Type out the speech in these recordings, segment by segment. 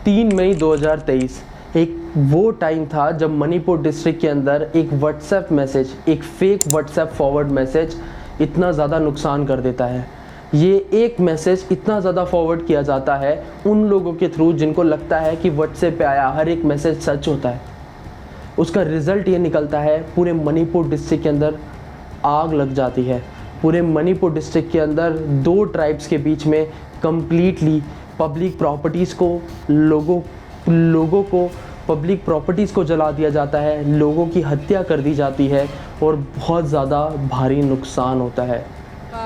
3 मई 2023 एक वो टाइम था जब मणिपुर डिस्ट्रिक्ट के अंदर एक व्हाट्सएप मैसेज, एक फेक व्हाट्सएप फॉरवर्ड मैसेज इतना ज़्यादा नुकसान कर देता है। ये एक मैसेज इतना ज़्यादा फॉरवर्ड किया जाता है उन लोगों के थ्रू जिनको लगता है कि व्हाट्सएप पे आया हर एक मैसेज सच होता है। उसका रिज़ल्ट ये निकलता है पूरे मणिपुर डिस्ट्रिक्ट के अंदर आग लग जाती है। पूरे मणिपुर डिस्ट्रिक्ट के अंदर 2 ट्राइब्स के बीच में कम्प्लीटली पब्लिक प्रॉपर्टीज़ को लोगों को पब्लिक प्रॉपर्टीज़ को जला दिया जाता है, लोगों की हत्या कर दी जाती है और बहुत ज़्यादा भारी नुकसान होता है।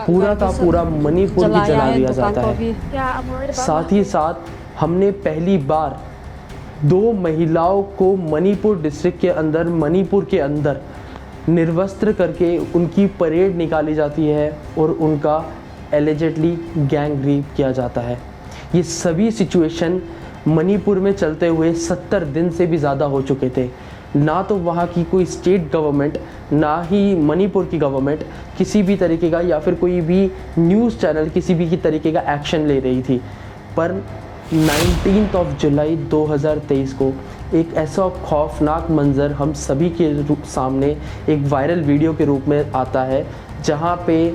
पूरा का पूरा मणिपुर भी जला दिया जाता है। साथ ही साथ हमने पहली बार 2 महिलाओं को मणिपुर डिस्ट्रिक्ट के अंदर, मणिपुर के अंदर निर्वस्त्र करके उनकी परेड निकाली जाती है और उनका एलिजेडली गैंग रेप किया जाता है। ये सभी सिचुएशन मणिपुर में चलते हुए 70 दिन से भी ज़्यादा हो चुके थे। ना तो वहाँ की कोई स्टेट गवर्नमेंट, ना ही मणिपुर की गवर्नमेंट किसी भी तरीके का या फिर कोई भी न्यूज़ चैनल किसी भी तरीके का एक्शन ले रही थी। पर 19 जुलाई 2023 को एक ऐसा खौफनाक मंज़र हम सभी के सामने एक वायरल वीडियो के रूप में आता है, जहाँ पे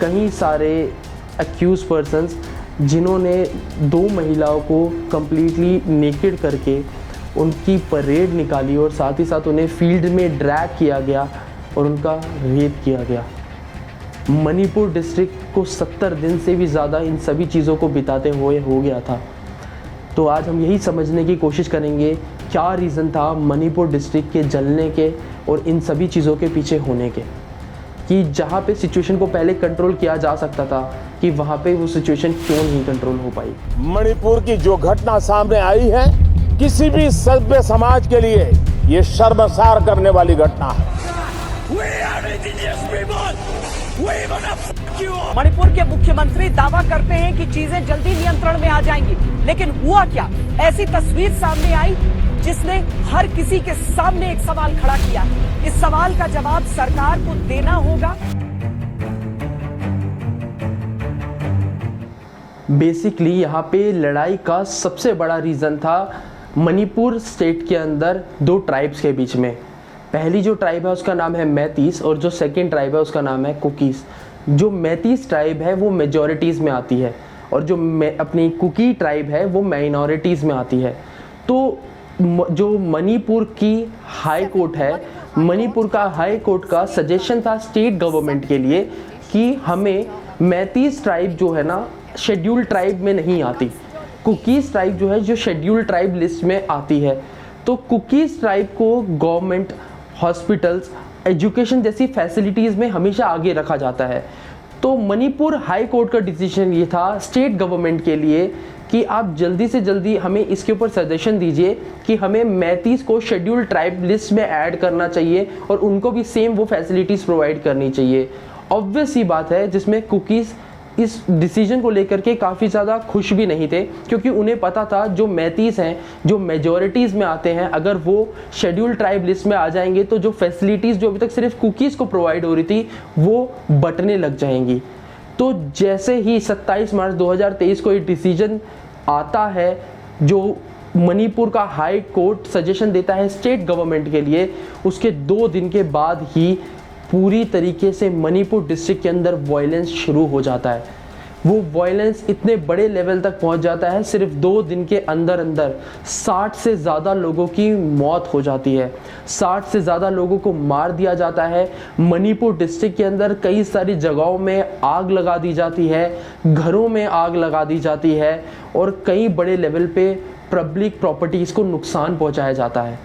कई सारे अक्यूज पर्सन्स जिन्होंने 2 महिलाओं को कम्प्लीटली नेकेड करके उनकी परेड निकाली और साथ ही साथ उन्हें फील्ड में ड्रैग किया गया और उनका रेप किया गया। मणिपुर डिस्ट्रिक्ट को 70 दिन से भी ज़्यादा इन सभी चीज़ों को बिताते हुए हो गया था। तो आज हम यही समझने की कोशिश करेंगे क्या रीज़न था मणिपुर डिस्ट्रिक्ट के जलने के और इन सभी चीज़ों के पीछे होने के, कि जहाँ पे सिचुएशन को पहले कंट्रोल किया जा सकता था कि वहाँ पे वो सिचुएशन क्यों नहीं कंट्रोल हो पाई। मणिपुर की जो घटना सामने आई है किसी भी सभ्य समाज के लिए ये शर्मसार करने वाली घटना है। मणिपुर के मुख्यमंत्री दावा करते हैं कि चीजें जल्दी नियंत्रण में आ जाएंगी, लेकिन हुआ क्या? ऐसी तस्वीर सामने आई जिसने हर किसी के सामने एक सवाल खड़ा किया। इस सवाल का जवाब सरकार को देना होगा। बेसिकली यहाँ पे लड़ाई का सबसे बड़ा रीज़न था मणिपुर स्टेट के अंदर 2 ट्राइब्स के बीच में। पहली जो ट्राइब है उसका नाम है मैतीस और जो सेकंड ट्राइब है उसका नाम है कुकीज़। जो मैतीस ट्राइब है वो मेजॉरिटीज़ में आती है और जो अपनी कुकी ट्राइब है वो माइनॉरिटीज़ में आती है। तो जो मणिपुर की हाई कोर्ट है, मणिपुर का हाई कोर्ट का सजेशन था स्टेट गवर्नमेंट के लिए कि हमें मैतीस ट्राइब जो है ना शेड्यूल ट्राइब में नहीं आती, कुकीज़ ट्राइब जो है जो शेड्यूल ट्राइब लिस्ट में आती है। तो कुकीज़ ट्राइब को गवर्नमेंट, हॉस्पिटल्स, एजुकेशन जैसी फैसिलिटीज़ में हमेशा आगे रखा जाता है। तो मणिपुर हाई कोर्ट का डिसीजन ये था स्टेट गवर्नमेंट के लिए कि आप जल्दी से जल्दी हमें इसके ऊपर सजेशन दीजिए कि हमें मैतीस को शेड्यूल ट्राइब लिस्ट में ऐड करना चाहिए और उनको भी सेम वो फैसिलिटीज़ प्रोवाइड करनी चाहिए। ऑब्वियस सी बात है जिसमें कुकीज़ इस डिसीजन को लेकर के काफ़ी ज़्यादा खुश भी नहीं थे, क्योंकि उन्हें पता था जो मैतीस हैं, जो मेजॉरिटीज़ में आते हैं, अगर वो शेड्यूल ट्राइब लिस्ट में आ जाएंगे तो जो फैसिलिटीज़ जो अभी तक सिर्फ कुकीज़ को प्रोवाइड हो रही थी वो बंटने लग जाएंगी। तो जैसे ही 27 मार्च 2023 को ये डिसीजन आता है, जो मणिपुर का हाई कोर्ट सजेशन देता है स्टेट गवर्नमेंट के लिए, उसके 2 दिन के बाद ही पूरी तरीके से मणिपुर डिस्ट्रिक्ट के अंदर वायलेंस शुरू हो जाता है। वो वायलेंस इतने बड़े लेवल तक पहुंच जाता है, सिर्फ 2 दिन के अंदर अंदर 60 से ज़्यादा लोगों की मौत हो जाती है, 60 से ज़्यादा लोगों को मार दिया जाता है। मणिपुर डिस्ट्रिक्ट के अंदर कई सारी जगहों में आग लगा दी जाती है, घरों में आग लगा दी जाती है और कई बड़े लेवल पे पब्लिक प्रॉपर्टीज़ को नुकसान पहुँचाया जाता है।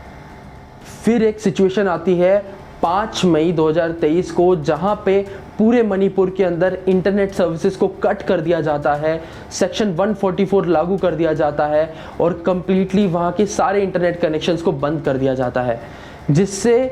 फिर एक सिचुएशन आती है 5 मई 2023 को, जहां पे पूरे मणिपुर के अंदर इंटरनेट सर्विसेज को कट कर दिया जाता है, सेक्शन 144 लागू कर दिया जाता है और कम्प्लीटली वहां के सारे इंटरनेट कनेक्शंस को बंद कर दिया जाता है, जिससे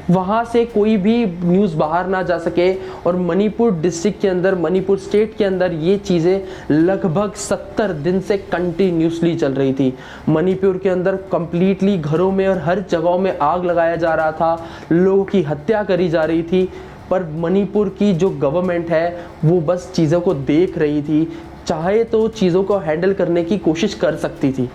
वहाँ से कोई भी न्यूज़ बाहर ना जा सके। और मणिपुर डिस्ट्रिक्ट के अंदर, मणिपुर स्टेट के अंदर ये चीज़ें लगभग 70 दिन से कंटिन्यूसली चल रही थी। मणिपुर के अंदर कंप्लीटली घरों में और हर जगहों में आग लगाया जा रहा था, लोगों की हत्या करी जा रही थी। पर मणिपुर की जो गवर्नमेंट है वो बस चीज़ों को देख रही थी, चाहे तो चीज़ों को हैंडल करने की कोशिश कर सकती थी।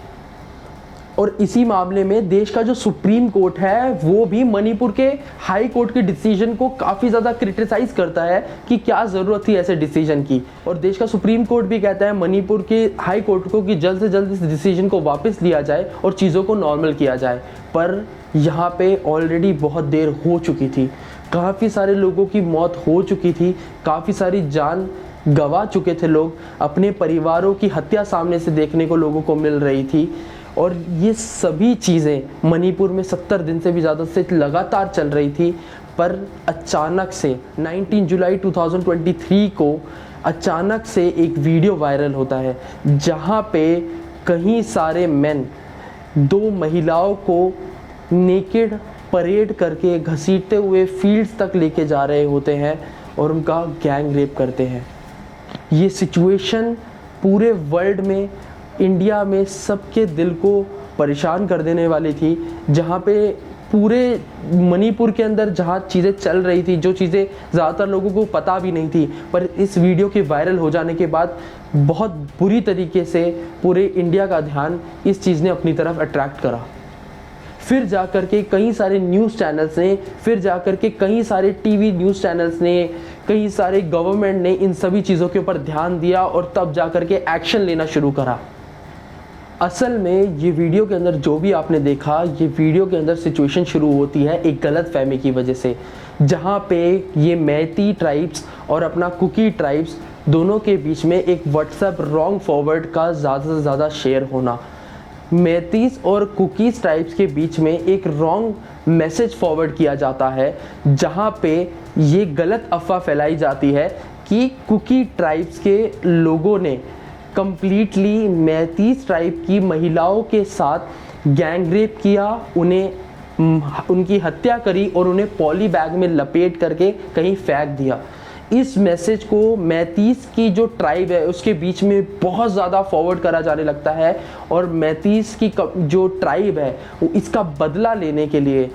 और इसी मामले में देश का जो सुप्रीम कोर्ट है वो भी मणिपुर के हाई कोर्ट के डिसीजन को काफ़ी ज़्यादा क्रिटिसाइज करता है कि क्या ज़रूरत थी ऐसे डिसीजन की। और देश का सुप्रीम कोर्ट भी कहता है मणिपुर के हाई कोर्ट को कि जल्द से जल्द इस डिसीजन को वापस लिया जाए और चीज़ों को नॉर्मल किया जाए। पर यहाँ पे ऑलरेडी बहुत देर हो चुकी थी, काफ़ी सारे लोगों की मौत हो चुकी थी, काफ़ी सारी जान गंवा चुके थे लोग, अपने परिवारों की हत्या सामने से देखने को लोगों को मिल रही थी। और ये सभी चीज़ें मणिपुर में 70 दिन से भी ज़्यादा से लगातार चल रही थी। पर अचानक से 19 जुलाई 2023 को अचानक से एक वीडियो वायरल होता है जहाँ पे कई सारे मेन 2 महिलाओं को नेकेड परेड करके घसीटते हुए फील्ड्स तक लेके जा रहे होते हैं और उनका गैंग रेप करते हैं। ये सिचुएशन पूरे वर्ल्ड में, इंडिया में सबके दिल को परेशान कर देने वाली थी, जहाँ पे पूरे मणिपुर के अंदर जहाँ चीज़ें चल रही थी, जो चीज़ें ज़्यादातर लोगों को पता भी नहीं थी, पर इस वीडियो के वायरल हो जाने के बाद बहुत बुरी तरीके से पूरे इंडिया का ध्यान इस चीज़ ने अपनी तरफ अट्रैक्ट करा। फिर जाकर के कई सारे न्यूज़ चैनल्स ने, फिर जाकर के कई सारे टीवी न्यूज़ चैनल्स ने, कई सारे गवर्नमेंट ने इन सभी चीज़ों के ऊपर ध्यान दिया और तब जाकर के एक्शन लेना शुरू करा। असल में ये वीडियो के अंदर जो भी आपने देखा, ये वीडियो के अंदर सिचुएशन शुरू होती है एक गलत फहमी की वजह से, जहाँ पे ये मैती ट्राइब्स और अपना कुकी ट्राइब्स दोनों के बीच में एक व्हाट्सएप रॉन्ग फॉरवर्ड का ज़्यादा से ज़्यादा शेयर होना। मैतीस और कुकीज़ ट्राइब्स के बीच में एक रॉन्ग मैसेज फॉरवर्ड किया जाता है, जहाँ पे ये गलत अफवाह फैलाई जाती है कि कुकी ट्राइब्स के लोगों ने कंप्लीटली मैतीस ट्राइब की महिलाओं के साथ गैंग रेप किया, उनकी हत्या करी और उन्हें पॉली बैग में लपेट करके कहीं फेंक दिया। इस मैसेज को मैतीस की जो ट्राइब है उसके बीच में बहुत ज़्यादा फॉरवर्ड करा जाने लगता है और मैतीस की जो ट्राइब है वो इसका बदला लेने के लिए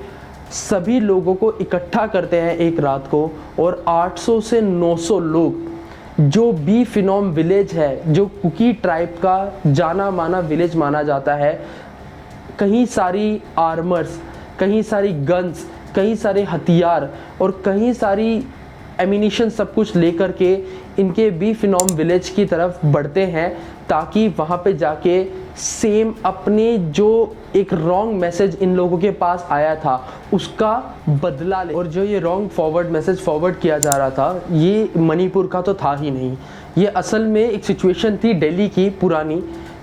सभी लोगों को इकट्ठा करते हैं एक रात को, और 800 से 900 लोग, जो बी फिनोम विलेज है, जो कुकी ट्राइब का जाना माना विलेज माना जाता है, कहीं सारी आर्मर्स, कहीं सारी गन्स, कहीं सारे हथियार और कहीं सारी एमिनिशन सब कुछ लेकर के इनके बी फिनोम विलेज की तरफ बढ़ते हैं, ताकि वहाँ पे जाके सेम अपने जो एक रॉन्ग मैसेज इन लोगों के पास आया था उसका बदला ले। और जो ये रॉन्ग फॉरवर्ड मैसेज फॉरवर्ड किया जा रहा था, ये मणिपुर का तो था ही नहीं, ये असल में एक सिचुएशन थी दिल्ली की पुरानी,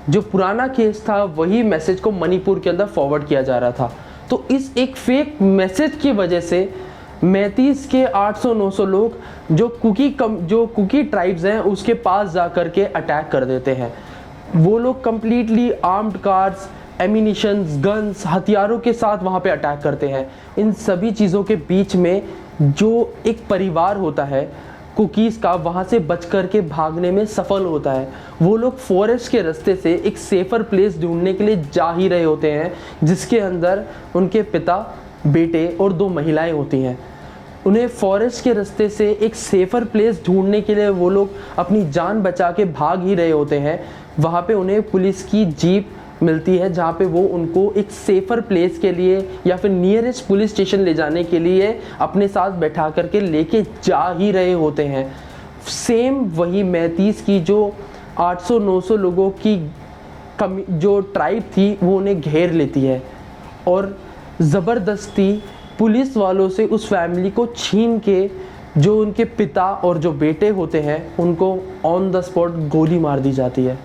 जो पुराना केस था वही मैसेज को मणिपुर के अंदर फॉरवर्ड किया जा रहा था। तो इस एक फेक मैसेज की वजह से मैतीस के 800-900 लोग जो कुकी ट्राइब्स हैं उसके पास जा कर के अटैक कर देते हैं। वो लोग कंप्लीटली आर्म्ड कार्स, एमिनिशंस, गन्स, हथियारों के साथ वहाँ पे अटैक करते हैं। इन सभी चीज़ों के बीच में जो एक परिवार होता है कुकीज़ का, वहाँ से बच कर के भागने में सफल होता है। वो लोग फॉरेस्ट के रास्ते से एक सेफ़र प्लेस ढूंढने के लिए जा ही रहे होते हैं, जिसके अंदर उनके पिता, बेटे और 2 महिलाएं होती हैं। उन्हें फॉरेस्ट के रास्ते से एक सेफ़र प्लेस ढूंढने के लिए वो लोग अपनी जान बचा के भाग ही रहे होते हैं। वहाँ पे उन्हें पुलिस की जीप मिलती है, जहाँ पे वो उनको एक सेफ़र प्लेस के लिए या फिर नियरेस्ट पुलिस स्टेशन ले जाने के लिए अपने साथ बैठा करके लेके जा ही रहे होते हैं। सेम वही मैतीस की जो 800-900 लोगों की जो ट्राइब थी वो उन्हें घेर लेती है और ज़बरदस्ती पुलिस वालों से उस फैमिली को छीन के जो उनके पिता और जो बेटे होते हैं उनको ऑन द स्पॉट गोली मार दी जाती है।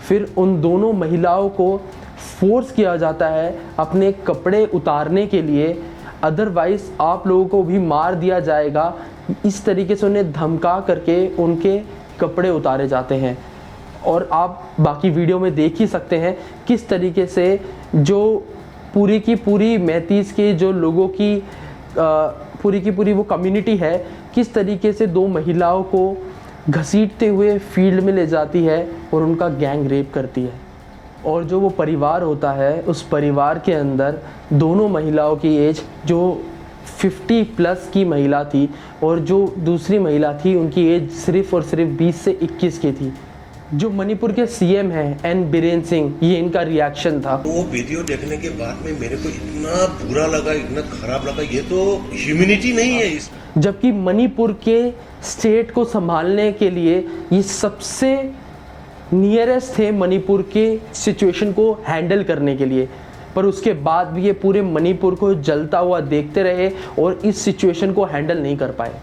फिर उन दोनों महिलाओं को फोर्स किया जाता है अपने कपड़े उतारने के लिए, अदरवाइज़ आप लोगों को भी मार दिया जाएगा। इस तरीके से उन्हें धमका करके उनके कपड़े उतारे जाते हैं। और आप बाकी वीडियो में देख ही सकते हैं किस तरीके से जो पूरी की पूरी मैतीस के जो लोगों की पूरी की पूरी वो कम्युनिटी है, किस तरीके से 2 महिलाओं को घसीटते हुए फील्ड में ले जाती है और उनका गैंग रेप करती है। और जो वो परिवार होता है, उस परिवार के अंदर दोनों महिलाओं की एज, जो 50 प्लस की महिला थी और जो दूसरी महिला थी उनकी एज सिर्फ़ और सिर्फ 20 से 21 की थी। जो मणिपुर के सीएम हैं एन बीरेन सिंह, ये इनका रिएक्शन था। वो वीडियो देखने के बाद में मेरे को इतना बुरा लगा, इतना खराब लगा, ये तो ह्यूमैनिटी नहीं है इस। जबकि मणिपुर के स्टेट को संभालने के लिए ये सबसे नियरेस्ट थे मणिपुर के सिचुएशन को हैंडल करने के लिए, पर उसके बाद भी ये पूरे मणिपुर को जलता हुआ देखते रहे और इस सिचुएशन को हैंडल नहीं कर पाए।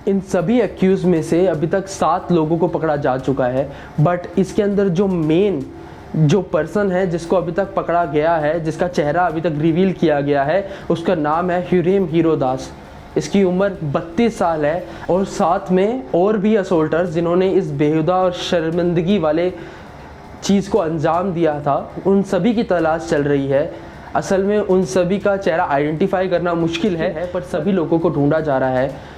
इन सभी एक्यूज में से अभी तक 7 लोगों को पकड़ा जा चुका है, बट इसके अंदर जो मेन जो पर्सन है जिसको अभी तक पकड़ा गया है, जिसका चेहरा अभी तक रिवील किया गया है, उसका नाम है ह्यूरेम हीरोदास। इसकी उम्र 32 साल है और साथ में और भी असोल्टर्स जिन्होंने इस बेहुदा और शर्मिंदगी वाले चीज़ को अंजाम दिया था, उन सभी की तलाश चल रही है। असल में उन सभी का चेहरा आइडेंटिफाई करना मुश्किल है, पर सभी लोगों को ढूंढा जा रहा है।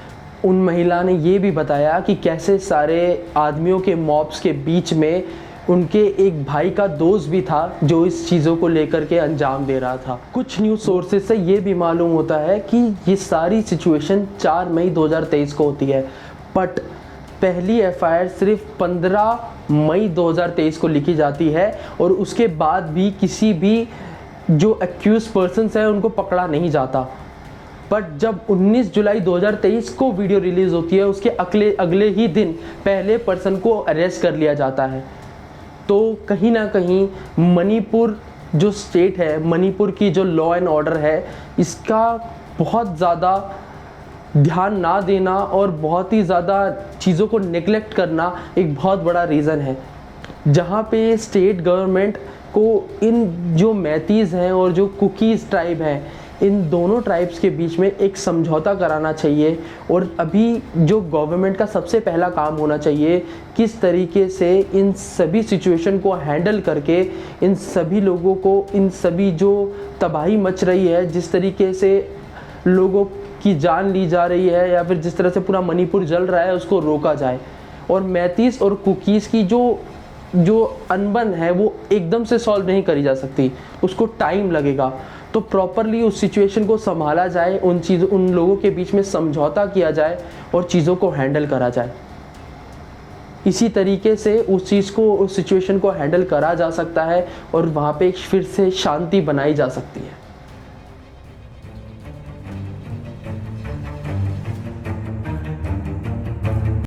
उन महिला ने ये भी बताया कि कैसे सारे आदमियों के मॉब्स के बीच में उनके एक भाई का दोस्त भी था जो इस चीज़ों को लेकर के अंजाम दे रहा था। कुछ न्यूज़ सोर्सेज से ये भी मालूम होता है कि ये सारी सिचुएशन 4 मई 2023 को होती है, बट पहली एफआईआर सिर्फ 15 मई 2023 को लिखी जाती है और उसके बाद भी किसी भी जो एक्यूज पर्सन्स हैं उनको पकड़ा नहीं जाता। बट जब 19 जुलाई 2023 को वीडियो रिलीज़ होती है, उसके अगले ही दिन पहले पर्सन को अरेस्ट कर लिया जाता है। तो कहीं ना कहीं मणिपुर जो स्टेट है, मणिपुर की जो लॉ एंड ऑर्डर है, इसका बहुत ज़्यादा ध्यान ना देना और बहुत ही ज़्यादा चीज़ों को नेग्लेक्ट करना एक बहुत बड़ा रीज़न है, जहाँ पे स्टेट गवर्नमेंट को इन जो मैतीज़ हैं और जो कुकीज़ ट्राइब हैं, इन दोनों ट्राइब्स के बीच में एक समझौता कराना चाहिए। और अभी जो गवर्नमेंट का सबसे पहला काम होना चाहिए, किस तरीके से इन सभी सिचुएशन को हैंडल करके इन सभी लोगों को, इन सभी जो तबाही मच रही है, जिस तरीके से लोगों की जान ली जा रही है या फिर जिस तरह से पूरा मणिपुर जल रहा है, उसको रोका जाए। और मैतीस और कुकीज़ की जो अनबन है वो एकदम से सॉल्व नहीं करी जा सकती, उसको टाइम लगेगा। तो प्रॉपरली उस सिचुएशन को संभाला जाए, उन लोगों के बीच में समझौता किया जाए और चीज़ों को हैंडल करा जाए। इसी तरीके से उस सिचुएशन को हैंडल करा जा सकता है और वहाँ पे फिर से शांति बनाई जा सकती है।